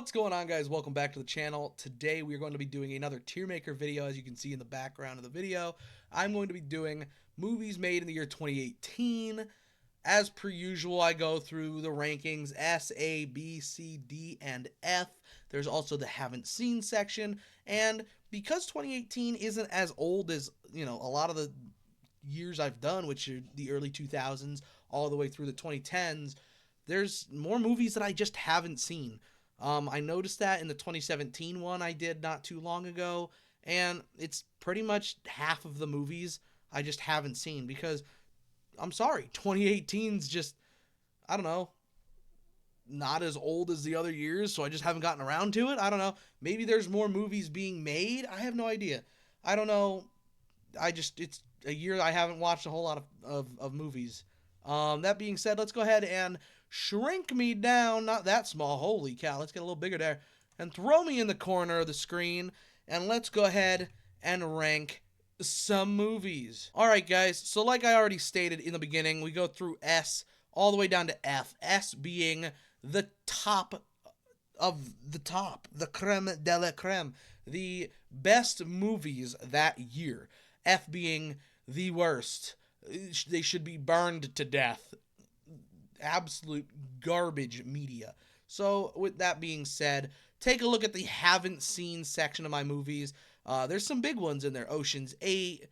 What's going on, guys? Welcome back to the channel. Today we are going to be doing another tier maker video. As you can see in the background of the video, I'm going to be doing movies made in the year 2018. As per usual, I go through the rankings S, A, B, C, D, and F. There's also the haven't seen section, and because 2018 isn't as old as, a lot of the years I've done, which are the early 2000s all the way through the 2010s, there's more movies that I just haven't seen. I noticed that in the 2017 one I did not too long ago, and it's pretty much half of the movies I just haven't seen because I'm sorry, 2018's just, I don't know, not as old as the other years, so I just haven't gotten around to it. I don't know. Maybe there's more movies being made. I have no idea. I don't know. It's a year I haven't watched a whole lot of movies. That being said, let's go ahead and shrink me down. Not that small. Holy cow. Let's get a little bigger there. And throw me in the corner of the screen. And let's go ahead and rank some movies. Alright, guys. So like I already stated in the beginning, we go through S all the way down to F. S being the top of the top. The creme de la creme. The best movies that year. F being the worst. They should be burned to death. Absolute garbage media. So, with that being said, take a look at the haven't seen section of my movies. There's some big ones in there. Ocean's 8.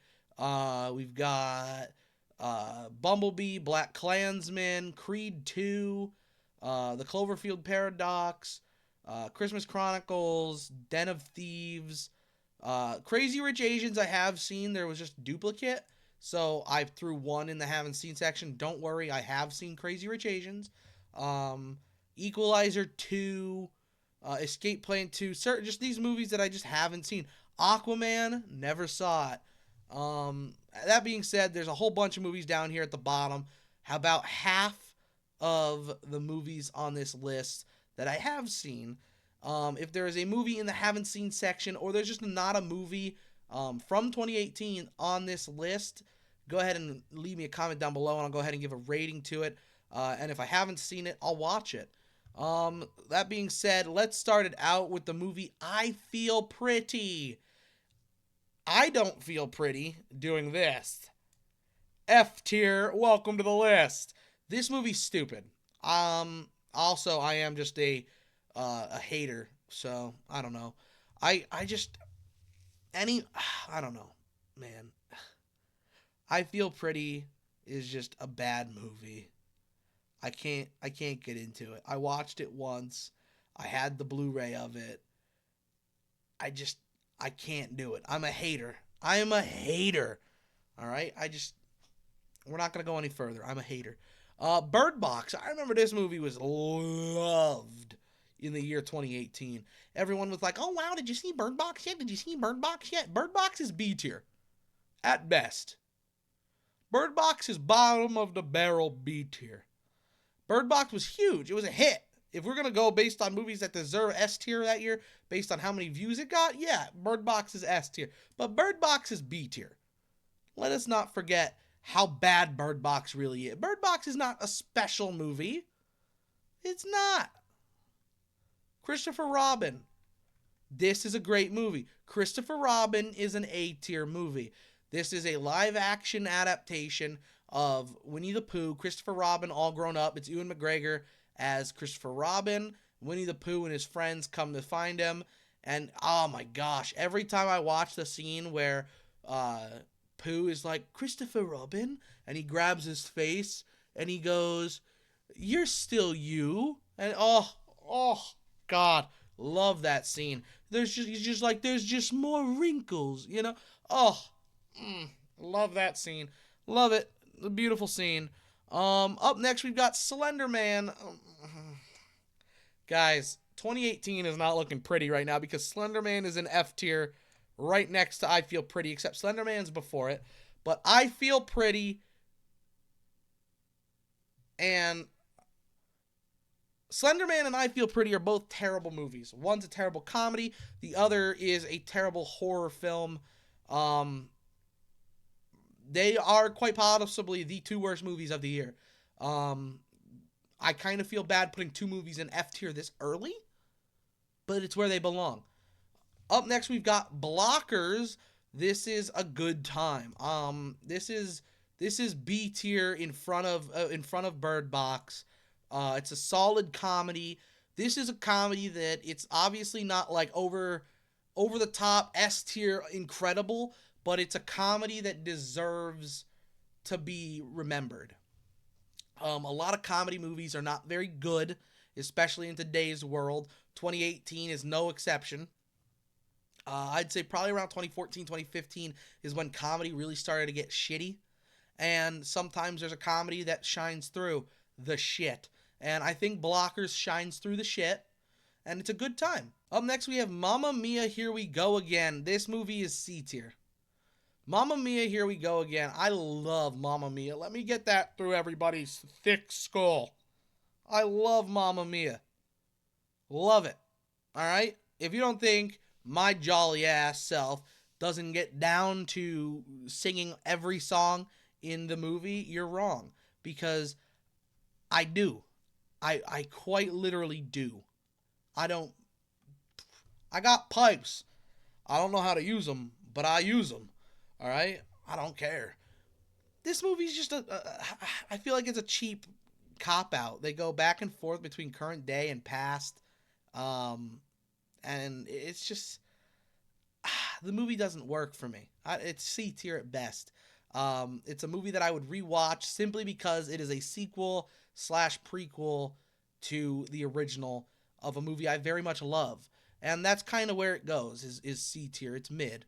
We've got Bumblebee, Black Klansman, Creed 2, The Cloverfield Paradox, Christmas Chronicles, Den of Thieves, Crazy Rich Asians I have seen. There was just duplicate. So I threw one in the haven't seen section. Don't worry, I have seen Crazy Rich Asians. Equalizer 2, Escape Plan 2, just these movies that I just haven't seen. Aquaman, never saw it. That being said, there's a whole bunch of movies down here at the bottom. How about half of the movies on this list that I have seen? If there is a movie in the haven't seen section, or there's just not a movie from 2018 on this list, go ahead and leave me a comment down below, and I'll go ahead and give a rating to it. And if I haven't seen it, I'll watch it. That being said, let's start it out with the movie I Feel Pretty. I don't feel pretty doing this. F tier, welcome to the list. This movie's stupid. Also, I am just a hater, so I don't know. I don't know, man. I Feel Pretty is just a bad movie. I can't get into it. I watched it once. I had the Blu-ray of it. I can't do it. I'm a hater. I am a hater. All right? We're not going to go any further. I'm a hater. Bird Box. I remember this movie was loved in the year 2018. Everyone was like, "Oh wow, did you see Bird Box yet? Did you see Bird Box yet?" Bird Box is B tier at best. Bird Box is bottom of the barrel B tier. Bird Box was huge. It was a hit. If we're going to go based on movies that deserve S tier that year, based on how many views it got, yeah, Bird Box is S tier. But Bird Box is B tier. Let us not forget how bad Bird Box really is. Bird Box is not a special movie. It's not. Christopher Robin. This is a great movie. Christopher Robin is an A tier movie. This is a live action adaptation of Winnie the Pooh, Christopher Robin all grown up. It's Ewan McGregor as Christopher Robin. Winnie the Pooh and his friends come to find him. And oh my gosh, every time I watch the scene where Pooh is like, "Christopher Robin," and he grabs his face and he goes, "You're still you." And oh God, love that scene. He's just like, there's just more wrinkles, you know? Oh, love that scene. Love it. A beautiful scene. Up next, we've got Slender Man. Guys, 2018 is not looking pretty right now because Slender Man is in F tier right next to I Feel Pretty, except Slender Man's before it. But I Feel Pretty and Slender Man and I Feel Pretty are both terrible movies. One's a terrible comedy. The other is a terrible horror film. They are quite possibly the two worst movies of the year. I kind of feel bad putting two movies in F tier this early. but it's where they belong. Up next, we've got Blockers. This is a good time. This is B tier in front of Bird Box. It's a solid comedy. This is a comedy that it's obviously not like over the top S tier incredible, but it's a comedy that deserves to be remembered. A lot of comedy movies are not very good, especially in today's world. 2018 is no exception. I'd say probably around 2014, 2015 is when comedy really started to get shitty. And sometimes there's a comedy that shines through the shit. And I think Blockers shines through the shit. And it's a good time. Up next, we have Mamma Mia, Here We Go Again. This movie is C tier. Mamma Mia, Here We Go Again. I love Mamma Mia. Let me get that through everybody's thick skull. I love Mamma Mia. Love it. All right? If you don't think my jolly ass self doesn't get down to singing every song in the movie, you're wrong. Because I do. I quite literally do. I got pipes. I don't know how to use them, but I use them. All right? I don't care. This movie's just I feel like it's a cheap cop out. They go back and forth between current day and past. And it's just the movie doesn't work for me. It's C tier at best. It's a movie that I would rewatch simply because it is a sequel / prequel to the original of a movie I very much love. And that's kind of where it goes, is C tier. It's mid.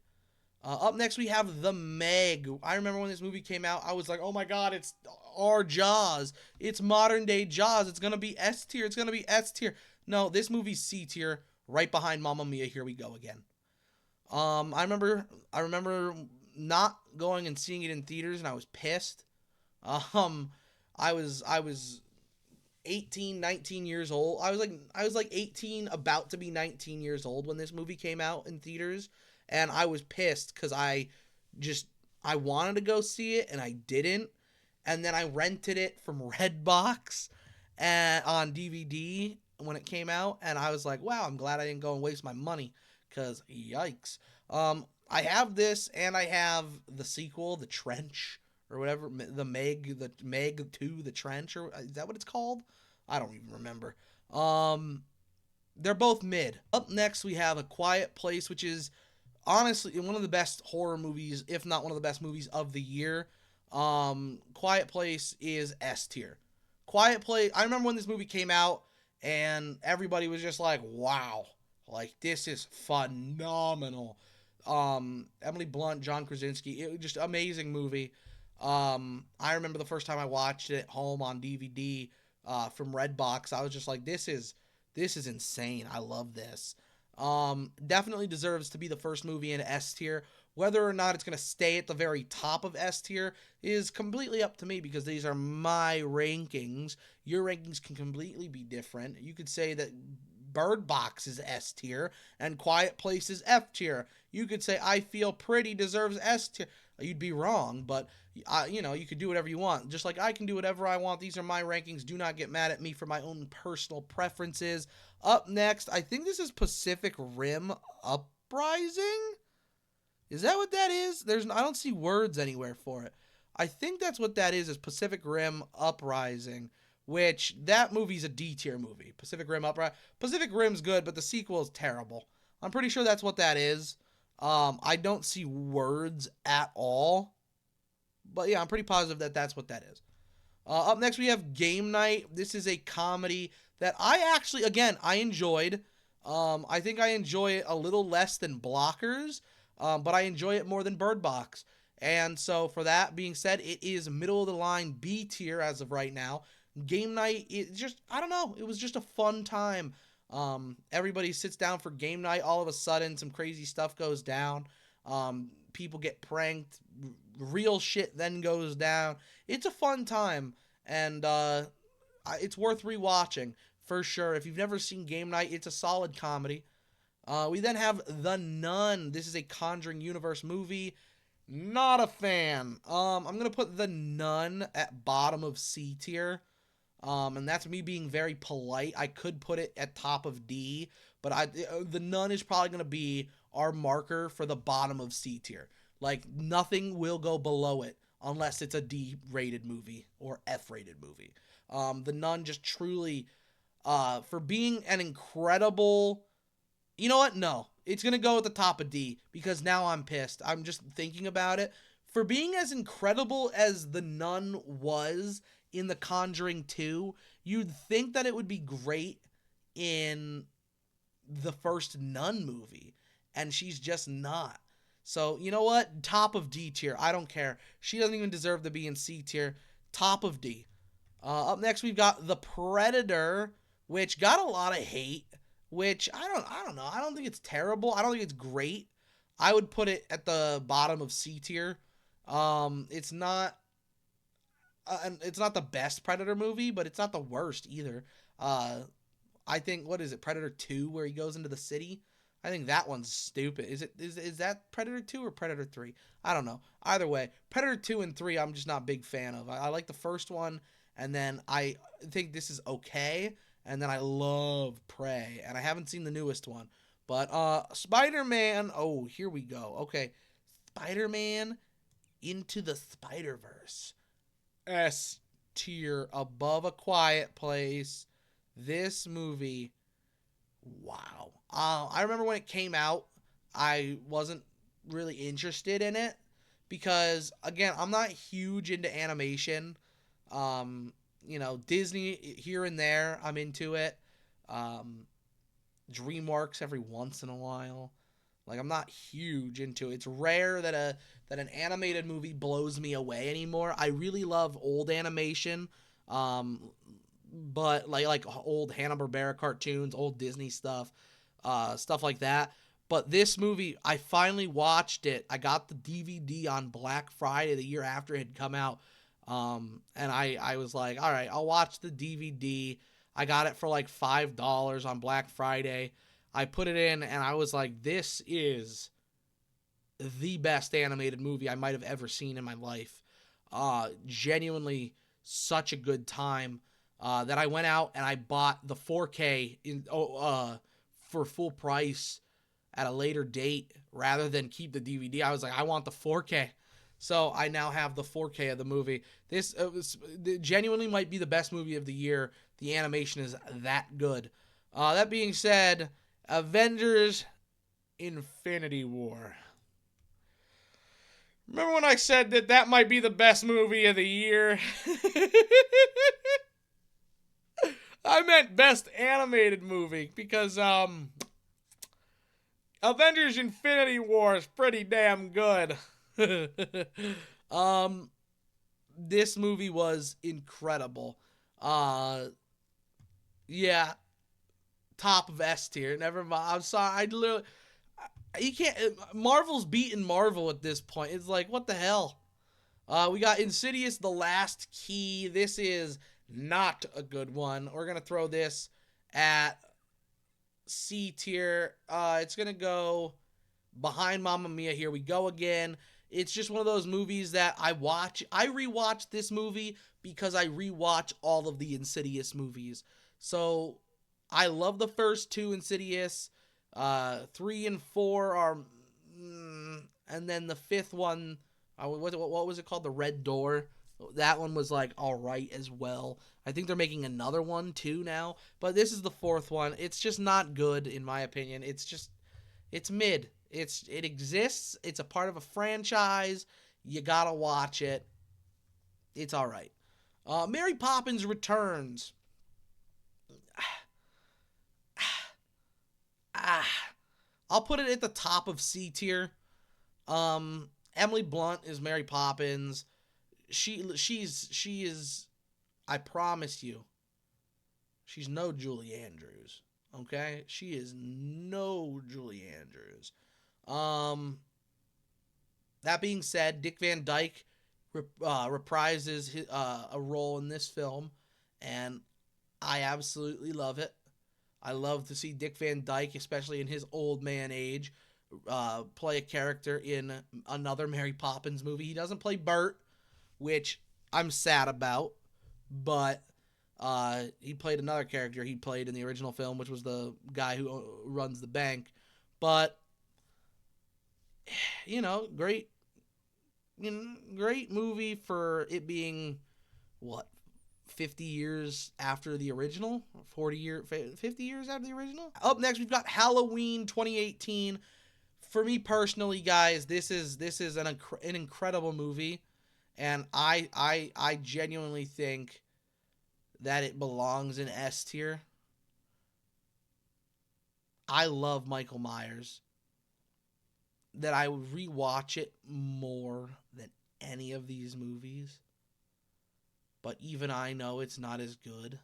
Up next, we have The Meg. I remember when this movie came out, I was like, oh my god, it's our Jaws. It's modern day Jaws. It's going to be S tier. It's going to be S tier. No, this movie's C tier, right behind Mamma Mia, Here We Go Again. I remember not going and seeing it in theaters, and I was pissed. I was 18, 19 years old. I was like 18, about to be 19 years old when this movie came out in theaters, and I was pissed because I wanted to go see it and I didn't, and then I rented it from Redbox and on DVD when it came out, and I was like, wow, I'm glad I didn't go and waste my money, because yikes. I have this, and I have the sequel, The Trench, or whatever, the Meg 2, The Trench, or is that what it's called? I don't even remember. They're both mid. Up next, we have A Quiet Place, which is honestly one of the best horror movies, if not one of the best movies of the year. Quiet Place is S tier. Quiet Place, I remember when this movie came out, and everybody was just like, wow, like, this is phenomenal. Emily Blunt, John Krasinski, it was just amazing movie. I remember the first time I watched it at home on DVD from Redbox. I was just like, this is insane. I love this. Definitely deserves to be the first movie in S tier. Whether or not it's going to stay at the very top of S tier is completely up to me, because these are my rankings. Your rankings can completely be different. You could say that Bird Box is S tier and Quiet Place is F tier. You could say I Feel Pretty deserves S tier. You'd be wrong, but you could do whatever you want. Just like I can do whatever I want. These are my rankings. Do not get mad at me for my own personal preferences. Up next, I think this is Pacific Rim Uprising. Is that what that is? I don't see words anywhere for it. I think that's what that is Pacific Rim Uprising, which that movie's a D tier movie. Pacific Rim Uprising. Pacific Rim's good, but the sequel is terrible. I'm pretty sure that's what that is. I don't see words at all. But yeah, I'm pretty positive that that's what that is. Up next, we have Game Night. This is a comedy that I actually, again, I enjoyed. I think I enjoy it a little less than Blockers, but I enjoy it more than Bird Box. And so for that being said, it is middle of the line B tier as of right now. Game Night, I don't know, it was just a fun time. Everybody sits down for game night. All of a sudden, some crazy stuff goes down. People get pranked. Real shit then goes down. It's a fun time, and it's worth rewatching for sure. If you've never seen Game Night, it's a solid comedy. We then have The Nun. This is a Conjuring Universe movie. Not a fan. I'm gonna put The Nun at bottom of C tier. And that's me being very polite. I could put it at top of D, but The Nun is probably going to be our marker for the bottom of C tier. Like, nothing will go below it unless it's a D-rated movie or F-rated movie. The Nun just truly, for being an incredible... You know what? No. It's going to go at the top of D because now I'm pissed. I'm just thinking about it. For being as incredible as The Nun was in The Conjuring 2, you'd think that it would be great in the first Nun movie, and she's just not. So, you know what? Top of D tier. I don't care. She doesn't even deserve to be in C tier. Top of D. Up next, we've got The Predator, which got a lot of hate, which I don't know. I don't think it's terrible. I don't think it's great. I would put it at the bottom of C tier. It's not the best Predator movie, but it's not the worst either. I think, what is it, Predator 2, where he goes into the city? I think that one's stupid. Is that Predator 2 or Predator 3? I don't know. Either way, Predator 2 and 3 I'm just not a big fan of. I like the first one, and then I think this is okay, and then I love Prey, and I haven't seen the newest one. But Spider-Man, oh, here we go. Okay, Spider-Man Into the Spider-Verse. S tier, above A Quiet Place. This movie, wow. I remember when it came out, I wasn't really interested in it because, again, I'm not huge into animation. Disney here and there, I'm into it. DreamWorks every once in a while. Like, I'm not huge into it. It's rare that an animated movie blows me away anymore. I really love old animation, but like old Hanna-Barbera cartoons, old Disney stuff, stuff like that. But this movie, I finally watched it. I got the DVD on Black Friday the year after it had come out, and I was like, all right, I'll watch the DVD. I got it for like $5 on Black Friday. I put it in, and I was like, this is the best animated movie I might have ever seen in my life. Genuinely such a good time that I went out and I bought the 4K for full price at a later date rather than keep the DVD. I was like, I want the 4K. So I now have the 4K of the movie. This genuinely might be the best movie of the year. The animation is that good. That being said, Avengers Infinity War. Remember when I said that might be the best movie of the year? I meant best animated movie because Avengers Infinity War is pretty damn good. This movie was incredible. Yeah, top of S tier. Never mind. I'm sorry. You can't. Marvel's beating Marvel at this point. It's like, what the hell? We got Insidious: The Last Key. This is not a good one. We're gonna throw this at C tier. It's gonna go behind Mamma Mia. Here we go again. It's just one of those movies that I watch. I rewatch this movie because I rewatch all of the Insidious movies. So I love the first two Insidious. 3 and 4 are, and then the fifth one, what was it called? The Red Door. That one was like all right as well. I think they're making another one too now, but this is the fourth one. It's just not good in my opinion. It's mid. It exists. It's a part of a franchise. You gotta watch it. It's all right. Mary Poppins Returns. I'll put it at the top of C tier. Emily Blunt is Mary Poppins. She is, I promise you, she's no Julie Andrews. Okay? She is no Julie Andrews. That being said, Dick Van Dyke reprises a role in this film, and I absolutely love it. I love to see Dick Van Dyke, especially in his old man age, play a character in another Mary Poppins movie. He doesn't play Bert, which I'm sad about, but He played another character he played in the original film, which was the guy who runs the bank. But great, great movie for it being what 50 years after the original, 50 years after the original. Up next, we've got Halloween 2018. For me personally, guys, this is an incredible movie, and I genuinely think that it belongs in S tier. I love Michael Myers. That I would rewatch it more than any of these movies. But even I know it's not as good.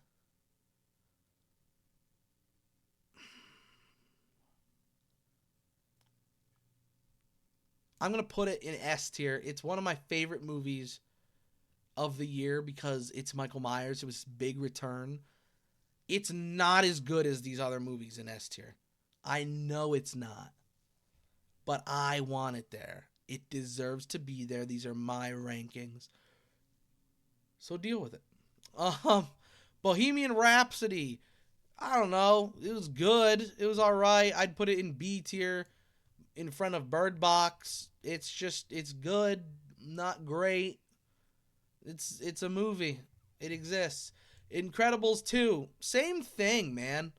I'm going to put it in S tier. It's one of my favorite movies of the year because it's Michael Myers. It was his big return. It's not as good as these other movies in S tier. I know it's not. But I want it there. It deserves to be there. These are my rankings. So deal with it. Bohemian Rhapsody. I don't know. It was good. It was alright. I'd put it in B tier in front of Bird Box. It's good. Not great. It's a movie. It exists. Incredibles 2. Same thing, man.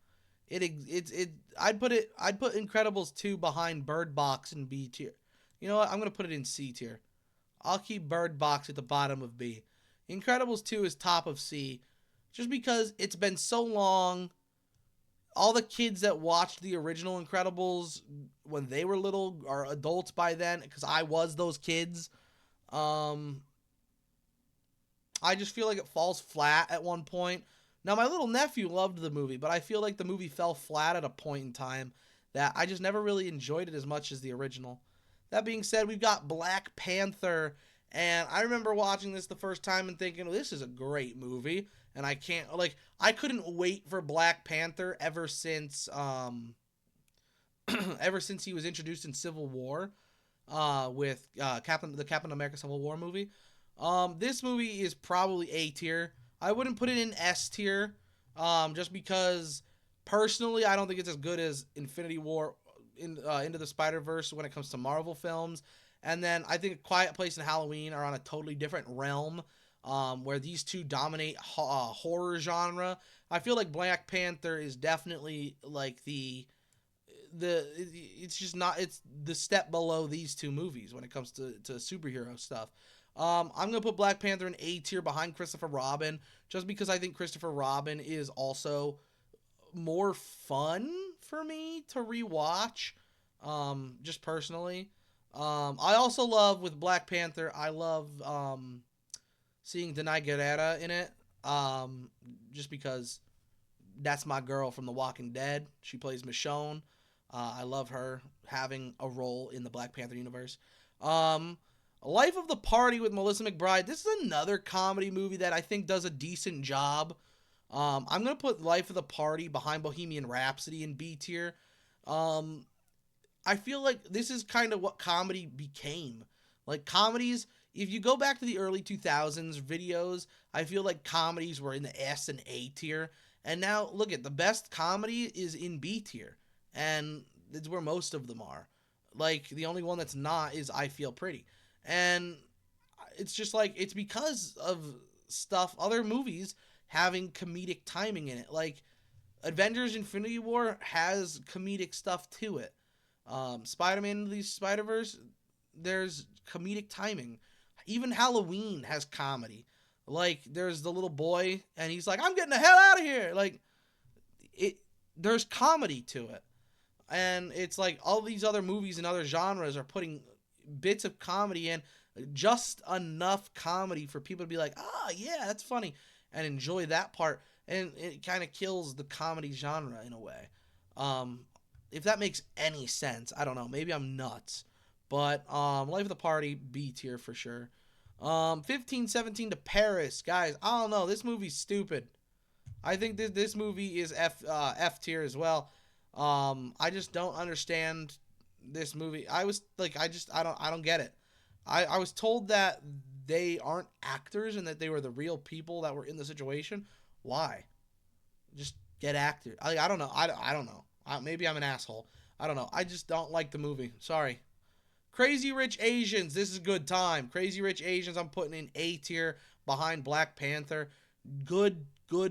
I'd put Incredibles 2 behind Bird Box in B tier. You know what? I'm gonna put it in C tier. I'll keep Bird Box at the bottom of B. Incredibles 2 is top of C, just because it's been so long. All the kids that watched the original Incredibles when they were little are adults by then, because I was those kids. I just feel like it falls flat at one point. Now, my little nephew loved the movie, but I feel like the movie fell flat at a point in time that I just never really enjoyed it as much as the original. That being said, we've got Black Panther, and I remember watching this the first time and thinking, well, this is a great movie, and I couldn't wait for Black Panther ever since ever since he was introduced in Civil War, with the Captain America Civil War movie. This movie is probably A tier. I wouldn't put it in S tier, just because personally I don't think it's as good as Infinity War, Into the Spider-Verse when it comes to Marvel films. And then I think Quiet Place and Halloween are on a totally different realm, where these two dominate horror genre. I feel like Black Panther is definitely like it's just not, it's the step below these two movies when it comes to superhero stuff. I'm gonna put Black Panther in A tier behind Christopher Robin, just because I think Christopher Robin is also more fun for me to rewatch. Just personally. I also love with Black Panther. I love seeing Denai Guerrera in it. Just because that's my girl from The Walking Dead. She plays Michonne. I love her having a role in the Black Panther universe. Life of the Party with Melissa McBride. This is another comedy movie that I think does a decent job. I'm going to put Life of the Party behind Bohemian Rhapsody in B tier. I feel like this is kind of what comedy became. Like, comedies, if you go back to the early 2000s videos, I feel like comedies were in the S and A tier. And now, look at the best comedy is in B tier. And it's where most of them are. Like, the only one that's not is I Feel Pretty. And it's just like, it's because of stuff, other movies having comedic timing in it. Like, Avengers Infinity War has comedic stuff to it. Spider-Man Into the Spider-Verse, there's comedic timing. Even Halloween has comedy. Like, there's the little boy, and he's like, I'm getting the hell out of here! Like, there's comedy to it. And it's like all these other movies and other genres are putting bits of comedy in, just enough comedy for people to be like, yeah, that's funny, and enjoy that part. And it kind of kills the comedy genre in a way. If that makes any sense, I don't know. Maybe I'm nuts. But Life of the Party, B tier for sure. 1517 to Paris. Guys, I don't know. This movie's stupid. I think this movie is F tier as well. I just don't understand this movie. I was like, I don't get it. I was told that they aren't actors and that they were the real people that were in the situation. Why? Just get actors. I don't know. I don't know. Maybe I'm an asshole. I don't know. I just don't like the movie. Sorry. Crazy Rich Asians. This is a good time. Crazy Rich Asians. I'm putting in A tier behind Black Panther. Good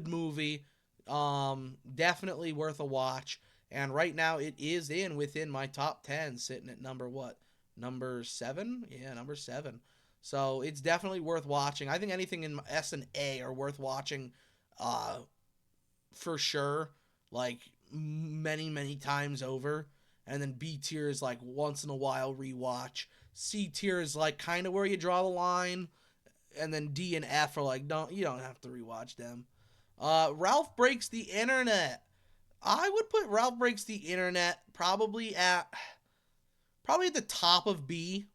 movie. Definitely worth a watch. And right now it is within my top 10, sitting at number what? Number 7? Yeah, number 7. So it's definitely worth watching. I think anything in S and A are worth watching uh for sure. Like many times over. And then B tier is like once in a while rewatch. C tier is like kind of where you draw the line, and then D and F are like, you don't have to rewatch them. Ralph Breaks the Internet. I would put Ralph Breaks the Internet probably at the top of B.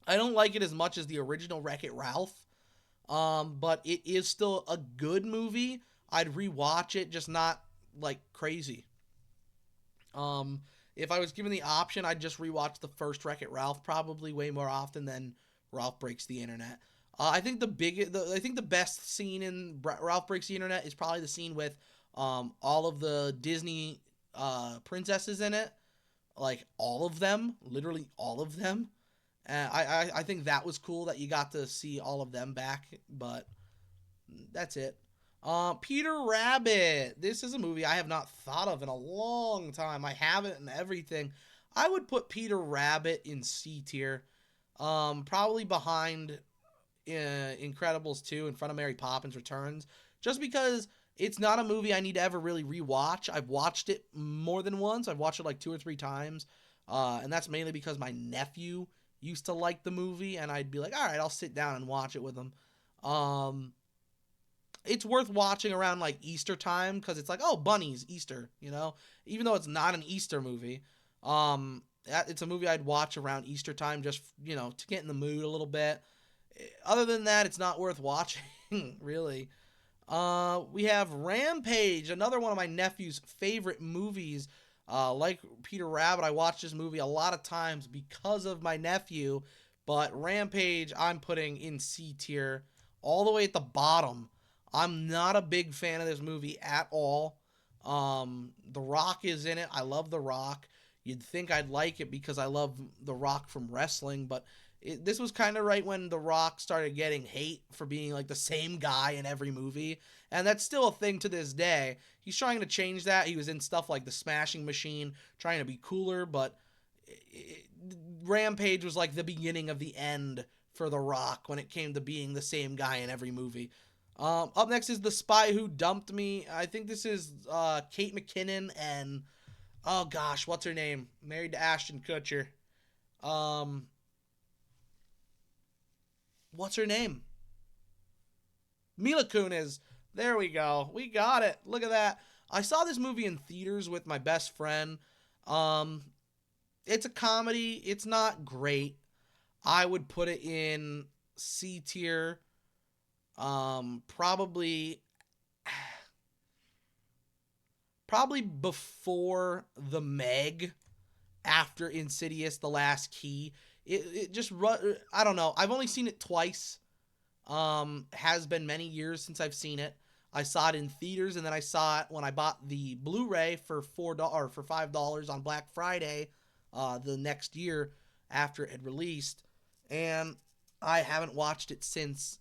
I don't like it as much as the original Wreck-It Ralph, but it is still a good movie. I'd rewatch it, just not like crazy. If I was given the option, I'd just rewatch the first Wreck-It Ralph probably way more often than Ralph Breaks the Internet. I think the best scene in Ralph Breaks the Internet is probably the scene with all of the Disney princesses in it, like all of them, literally all of them. I think that was cool that you got to see all of them back, but that's it. Peter Rabbit. This is a movie I have not thought of in a long time. I have it and everything. I would put Peter Rabbit in C tier. Probably behind Incredibles 2, in front of Mary Poppins Returns, just because it's not a movie I need to ever really rewatch. I've watched it more than once. I've watched it like 2 or 3 times, and that's mainly because my nephew used to like the movie, and I'd be like, all right, I'll sit down and watch it with him. It's worth watching around like Easter time because it's like, oh, bunnies, Easter, even though it's not an Easter movie. It's a movie I'd watch around Easter time just, to get in the mood a little bit. Other than that, it's not worth watching, really. We have Rampage, another one of my nephew's favorite movies. Like Peter Rabbit, I watched this movie a lot of times because of my nephew, but Rampage I'm putting in C tier, all the way at the bottom. I'm not a big fan of this movie at all. The Rock is in it. I love The Rock. You'd think I'd like it because I love The Rock from wrestling, but this was kind of right when The Rock started getting hate for being like the same guy in every movie, and that's still a thing to this day. He's trying to change that. He was in stuff like The Smashing Machine, trying to be cooler, but Rampage was like the beginning of the end for The Rock when it came to being the same guy in every movie. Up next is The Spy Who Dumped Me. I think this is Kate McKinnon and, oh gosh, what's her name? Married to Ashton Kutcher. What's her name? Mila Kunis. There we go. We got it. Look at that. I saw this movie in theaters with my best friend. It's a comedy. It's not great. I would put it in C tier. Probably before The Meg, after Insidious: The Last Key. It just, I don't know. I've only seen it twice. Has been many years since I've seen it. I saw it in theaters, and then I saw it when I bought the Blu-ray for $5 on Black Friday, the next year after it had released, and I haven't watched it since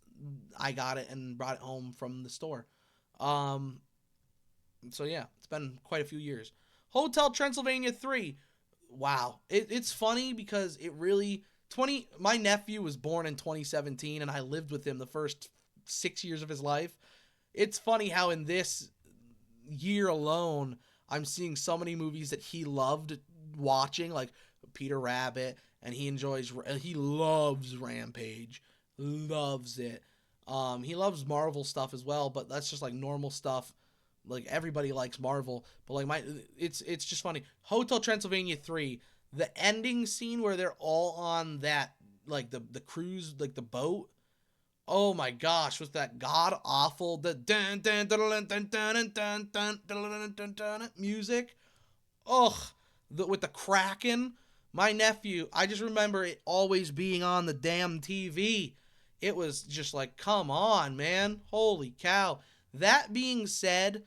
I got it and brought it home from the store. So yeah, it's been quite a few years. Hotel Transylvania 3. Wow. It's funny because my nephew was born in 2017 and I lived with him the first 6 years of his life. It's funny how in this year alone, I'm seeing so many movies that he loved watching, like Peter Rabbit, and he loves Rampage. Loves it. He loves Marvel stuff as well, but that's just like normal stuff. Like everybody likes Marvel, but like it's just funny. Hotel Transylvania 3, the ending scene where they're all on that, like the cruise, like the boat. Oh my gosh, was that god awful, the dun dun dun dun dun dun dun dun dun music? Ugh, with the Kraken. My nephew, I just remember it always being on the damn TV. It was just like, come on, man. Holy cow. That being said,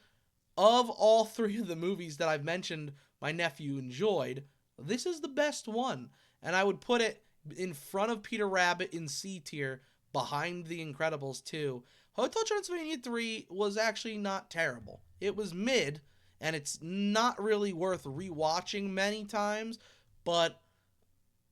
of all three of the movies that I've mentioned my nephew enjoyed, this is the best one. And I would put it in front of Peter Rabbit in C tier, behind The Incredibles 2. Hotel Transylvania 3 was actually not terrible. It was mid, and it's not really worth rewatching many times, but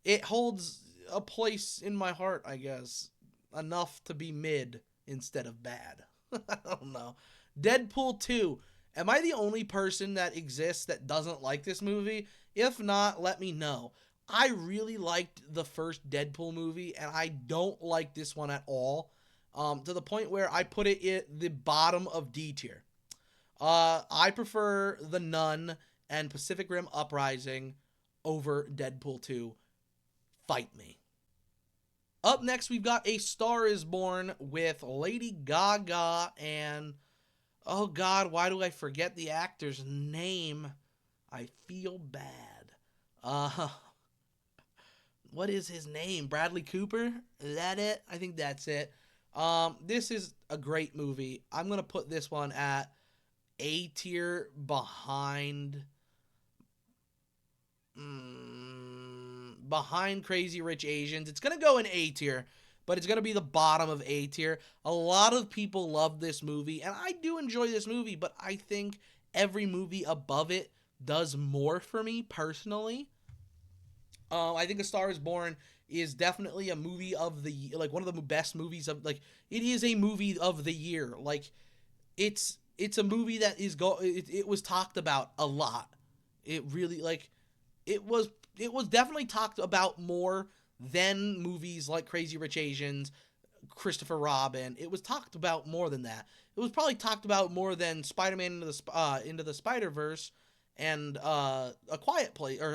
it holds a place in my heart, I guess. Enough to be mid instead of bad. I don't know. Deadpool 2. Am I the only person that exists that doesn't like this movie? If not, let me know. I really liked the first Deadpool movie, and I don't like this one at all. To the point where I put it at the bottom of D tier. I prefer The Nun and Pacific Rim Uprising over Deadpool 2. Fight me. Up next, we've got A Star Is Born with Lady Gaga and, oh God, why do I forget the actor's name? I feel bad. Uh, what is his name? Bradley Cooper? Is that it? I think that's it. This is a great movie. I'm gonna put this one at A tier behind behind Crazy Rich Asians. It's gonna go in A tier, but it's gonna be the bottom of A tier. A lot of people love this movie, and I do enjoy this movie, but I think every movie above it does more for me personally. I think A Star Is Born is definitely a movie of the, like, one of the best movies of, like, it is a movie of the year. Like, it's a movie that it was talked about a lot. It really, like, it was definitely talked about more than movies like Crazy Rich Asians, Christopher Robin. It was talked about more than that. It was probably talked about more than Spider-Man into the Spider-Verse and A Quiet Place, or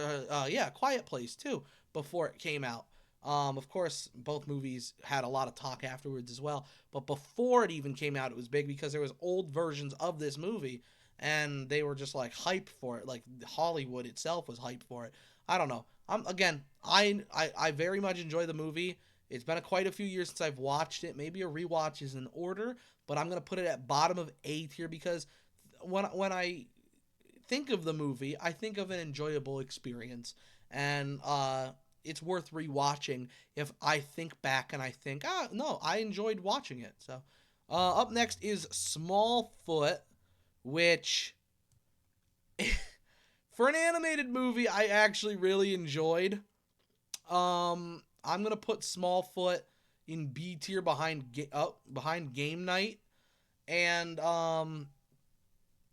Quiet Place too, before it came out. Of course, both movies had a lot of talk afterwards as well. But before it even came out, it was big because there was old versions of this movie, and they were just like hyped for it. Like Hollywood itself was hyped for it. I don't know. I very much enjoy the movie. It's been quite a few years since I've watched it. Maybe a rewatch is in order, but I'm gonna put it at bottom of A tier because when I think of the movie, I think of an enjoyable experience, and it's worth rewatching if I think back and I think, no, I enjoyed watching it. So, up next is Smallfoot, which for an animated movie, I actually really enjoyed. I'm gonna put Smallfoot in B tier behind Game Night, and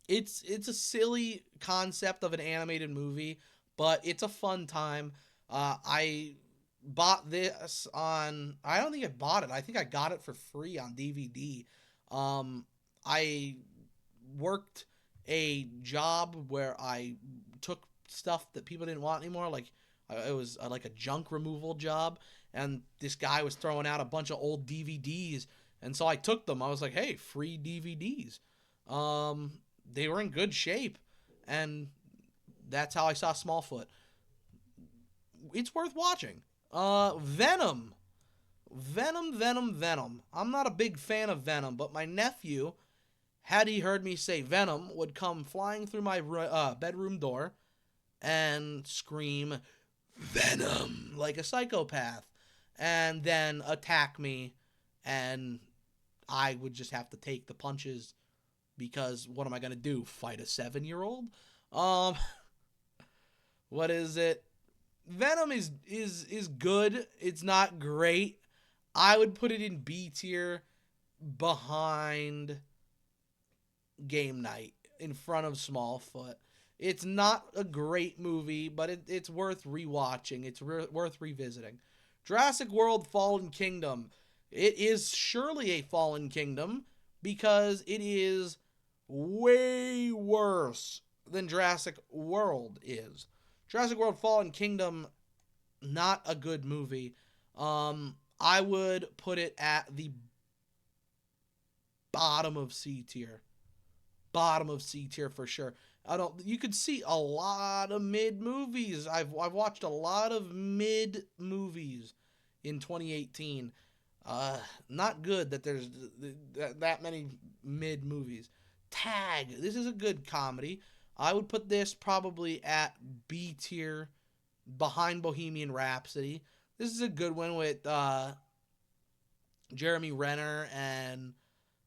it's a silly concept of an animated movie, but it's a fun time. I bought this on. I don't think I bought it. I think I got it for free on DVD. I worked a job where I took stuff that people didn't want anymore. Like it was like a junk removal job, and this guy was throwing out a bunch of old DVDs, and so I took them. I was like, "Hey, free DVDs." They were in good shape, and that's how I saw Smallfoot. It's worth watching. Venom. Venom. I'm not a big fan of Venom, but my nephew, had he heard me say Venom, would come flying through my bedroom door and scream, Venom, like a psychopath, and then attack me, and I would just have to take the punches because what am I going to do? Fight a 7-year-old? Um, what is it? Venom is good. It's not great. I would put it in B tier behind Game Night, in front of Smallfoot. It's not a great movie, but it's worth rewatching. It's worth revisiting. Jurassic World Fallen Kingdom. It is surely a Fallen Kingdom because it is way worse than Jurassic World is. Jurassic World Fallen Kingdom, not a good movie. I would put it at the bottom of C tier. Bottom of C tier for sure. You could see a lot of mid movies. I've watched a lot of mid movies in 2018. Not good that there's that many mid movies. Tag. This is a good comedy. I would put this probably at B tier, behind Bohemian Rhapsody. This is a good one with Jeremy Renner and,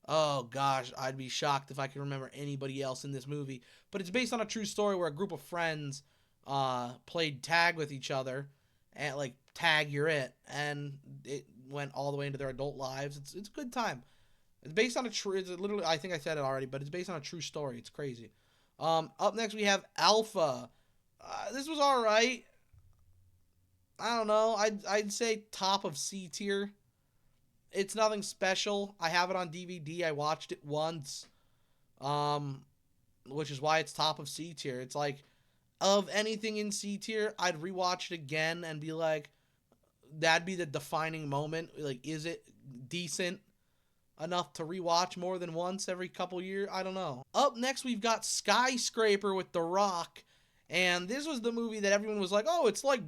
oh gosh, I'd be shocked if I can remember anybody else in this movie. But it's based on a true story where a group of friends played tag with each other, and like tag you're it, and it went all the way into their adult lives. It's a good time. It's based on a true. It's literally, I think I said it already, but it's based on a true story. It's crazy. Up next we have Alpha. This was all right. I don't know. I'd say top of C tier. It's nothing special. I have it on DVD. I watched it once, um, which is why it's top of C tier. It's like, of anything in C tier, I'd rewatch it again and be like, that'd be the defining moment. Like, is it decent enough to rewatch more than once every couple years? I don't know. Up next, we've got Skyscraper with The Rock. And this was the movie that everyone was like, oh, it's like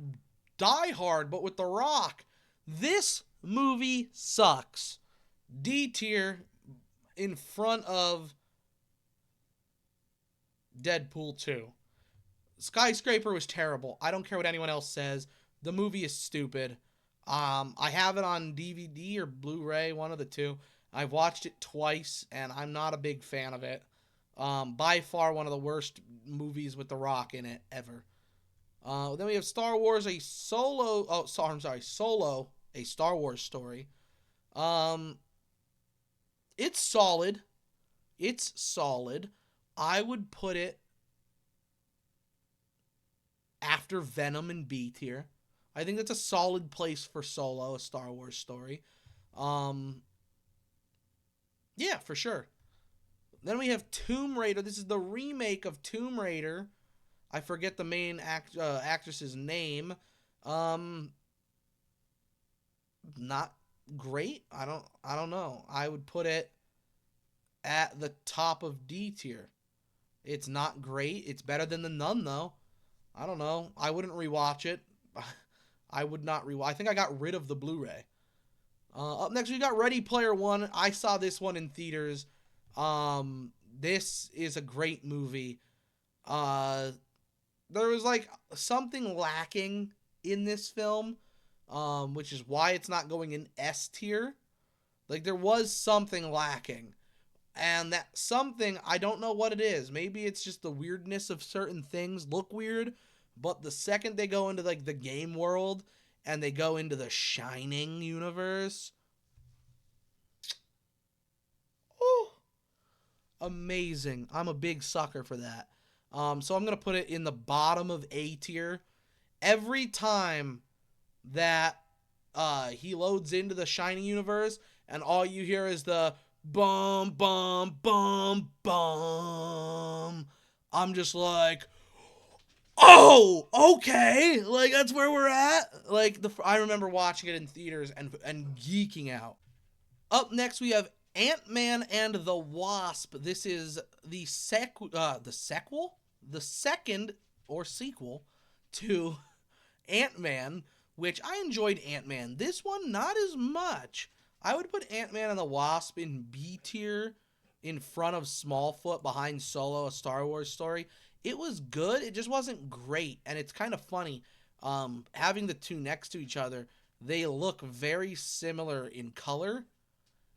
Die Hard, but with The Rock. This movie sucks. D tier, in front of Deadpool 2. Skyscraper was terrible. I don't care what anyone else says. The movie is stupid. I have it on DVD or Blu-ray, one of the two. I've watched it twice, and I'm not a big fan of it. By far one of the worst movies with The Rock in it ever. Then we have Star Wars, a solo. Oh, sorry, I'm sorry, Solo, a Star Wars story. Um, it's solid. It's solid. I would put it after Venom and B tier. I think that's a solid place for Solo, a Star Wars story. Um, yeah, for sure. Then we have Tomb Raider. This is the remake of Tomb Raider. I forget the main actress's name. Um, Not great. I don't know. I would put it at the top of D tier. It's not great. It's better than The Nun though. I don't know. I wouldn't rewatch it. I would not rewatch. I think I got rid of the Blu-ray. Up next, we got Ready Player One. I saw this one in theaters. This is a great movie. Uh, there was like something lacking in this film, which is why it's not going in S tier. Like there was something lacking, and that something, I don't know what it is. Maybe it's just the weirdness of certain things look weird, but the second they go into like the game world and they go into the Shining universe, oh, amazing. I'm a big sucker for that. So I'm going to put it in the bottom of A tier. Every time that he loads into the Shining universe and all you hear is the bum bum bum bum, I'm just like, oh, okay, like that's where we're at. Like I remember watching it in theaters and geeking out. Up next, we have Ant-Man and the Wasp. This is the sequel, the second or sequel to Ant-Man, which I enjoyed Ant-Man. This one, not as much. I would put Ant-Man and the Wasp in B tier, in front of Smallfoot, behind Solo, a Star Wars story. It was good. It just wasn't great, and it's kind of funny. Having the two next to each other, they look very similar in color.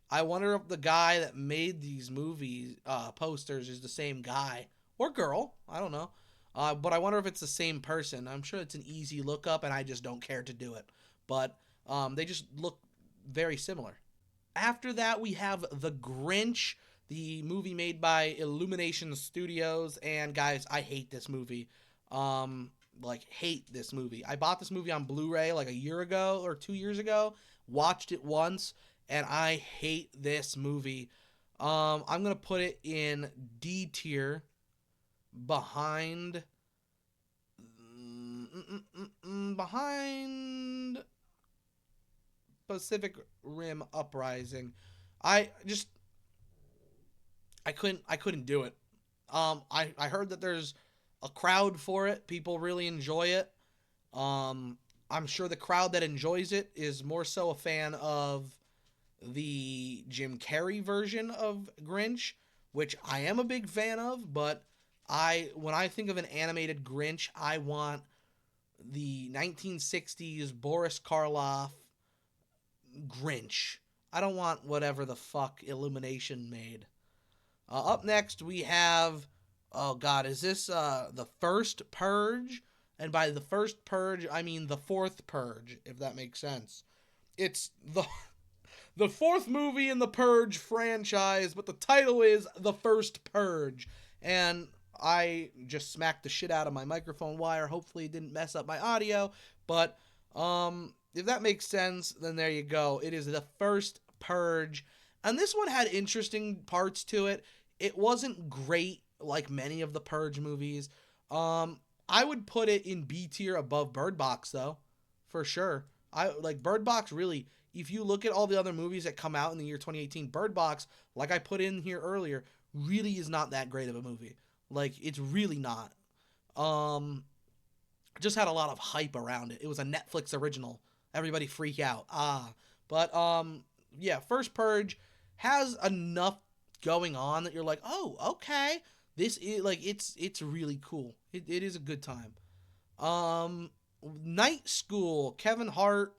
I wonder if the guy that made these movies posters is the same guy or girl. I don't know. But I wonder if it's the same person. I'm sure it's an easy lookup, and I just don't care to do it. But they just look very similar. After that, we have The Grinch, the movie made by Illumination Studios. And guys, I hate this movie. Hate this movie. I bought this movie on Blu-ray like a year ago or 2 years ago. Watched it once, and I hate this movie. I'm gonna put it in D tier, behind behind Pacific Rim Uprising. I just I couldn't do it. I heard that there's a crowd for it. People really enjoy it. I'm sure the crowd that enjoys it is more so a fan of the Jim Carrey version of Grinch, which I am a big fan of, but when I think of an animated Grinch, I want the 1960s Boris Karloff Grinch. I don't want whatever the fuck Illumination made. Up next, we have, oh god, is this the first Purge? And by the first Purge, I mean the fourth Purge, if that makes sense. It's the fourth movie in the Purge franchise, but the title is The First Purge. And I just smacked the shit out of my microphone wire. Hopefully it didn't mess up my audio, but if that makes sense, then there you go. It is The First Purge. And this one had interesting parts to it. It wasn't great like many of the Purge movies. I would put it in B tier above Bird Box, though, for sure. I like Bird Box. Really, if you look at all the other movies that come out in the year 2018, Bird Box, like I put in here earlier, really is not that great of a movie. Like, it's really not. Just had a lot of hype around it. It was a Netflix original. Everybody freak out. But yeah, First Purge has enough going on that you're like, oh, okay. This is like it's really cool. It is a good time. Night School, Kevin Hart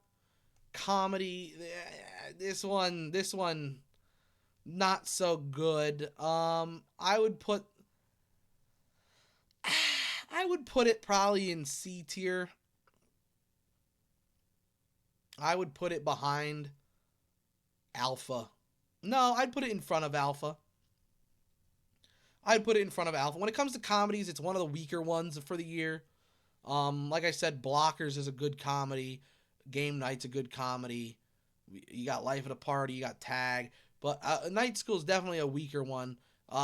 comedy. This one not so good. I would put it probably in C tier. I would put it behind Alpha. No, I'd put it in front of Alpha. When it comes to comedies, it's one of the weaker ones for the year. Like I said, Blockers is a good comedy. Game Night's a good comedy. You got Life at a Party, you got Tag. But Night School is definitely a weaker one.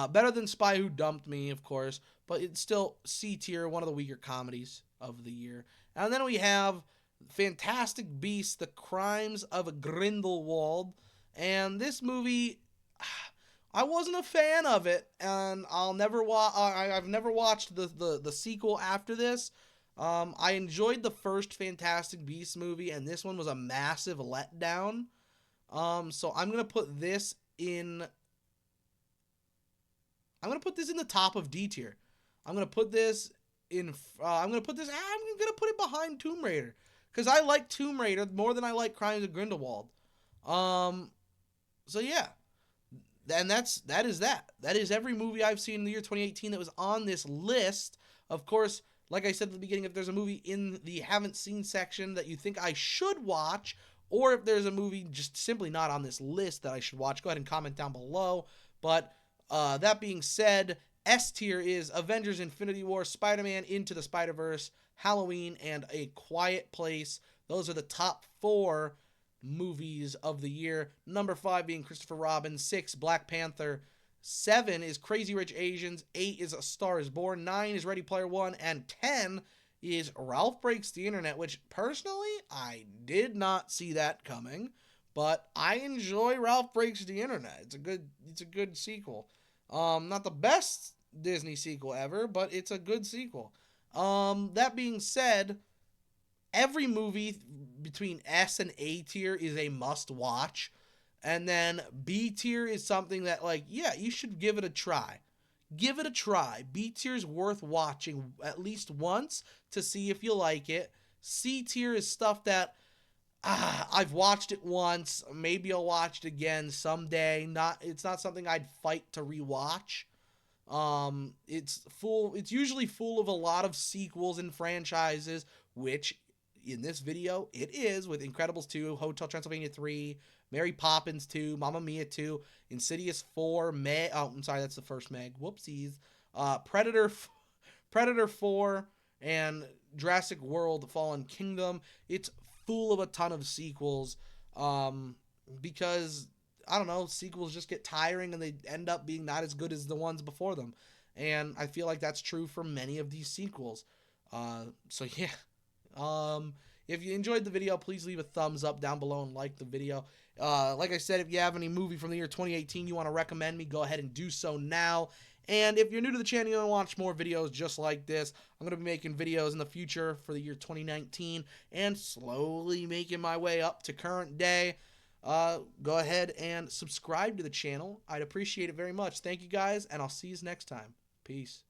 Better than Spy Who Dumped Me, of course. But it's still C tier, one of the weaker comedies of the year. And then we have Fantastic Beasts, The Crimes of Grindelwald. And this movie, I wasn't a fan of it, and I've never watched the sequel after this. I enjoyed the first Fantastic Beasts movie, and this one was a massive letdown. So I'm gonna put this in. I'm gonna put this in the top of D tier. I'm gonna put this in. I'm gonna put it behind Tomb Raider, because I like Tomb Raider more than I like Crimes of Grindelwald. So yeah. And that is every movie I've seen in the year 2018 that was on this list. Of course, like I said at the beginning, if there's a movie in the haven't seen section that you think I should watch, or if there's a movie just simply not on this list that I should watch, go ahead and comment down below. But that being said, S tier is Avengers Infinity War, Spider-Man Into the Spider-Verse, Halloween, and A Quiet Place. Those are the top 4 movies of the year. Number 5 being Christopher Robin, 6 Black Panther, 7 is Crazy Rich Asians, 8 is A Star Is Born, 9 is Ready Player One, and 10 is Ralph Breaks the Internet, which personally I did not see that coming, but I enjoy Ralph Breaks the Internet. It's a good sequel. Not the best Disney sequel ever, but it's a good sequel. That being said, every movie between S and A tier is a must watch. And then B tier is something that, like, yeah, you should give it a try. Give it a try. B tier is worth watching at least once to see if you like it. C tier is stuff that I've watched it once. Maybe I'll watch it again someday. It's not something I'd fight to rewatch. It's usually full of a lot of sequels and franchises, which in this video it is, with Incredibles 2, Hotel Transylvania 3, Mary Poppins 2, Mamma Mia 2, Insidious 4, I'm sorry, that's the first Meg. Whoopsies. Predator 4, and Jurassic World: Fallen Kingdom. It's full of a ton of sequels, because I don't know, sequels just get tiring and they end up being not as good as the ones before them. And I feel like that's true for many of these sequels. So yeah. If you enjoyed the video, please leave a thumbs up down below and like the video. Like I said, if you have any movie from the year 2018 you want to recommend me, go ahead and do so now. And if you're new to the channel, you want to watch more videos just like this, I'm going to be making videos in the future for the year 2019 and slowly making my way up to current day. go ahead and subscribe to the channel. I'd appreciate it very much. Thank you guys, and I'll see you next time. Peace.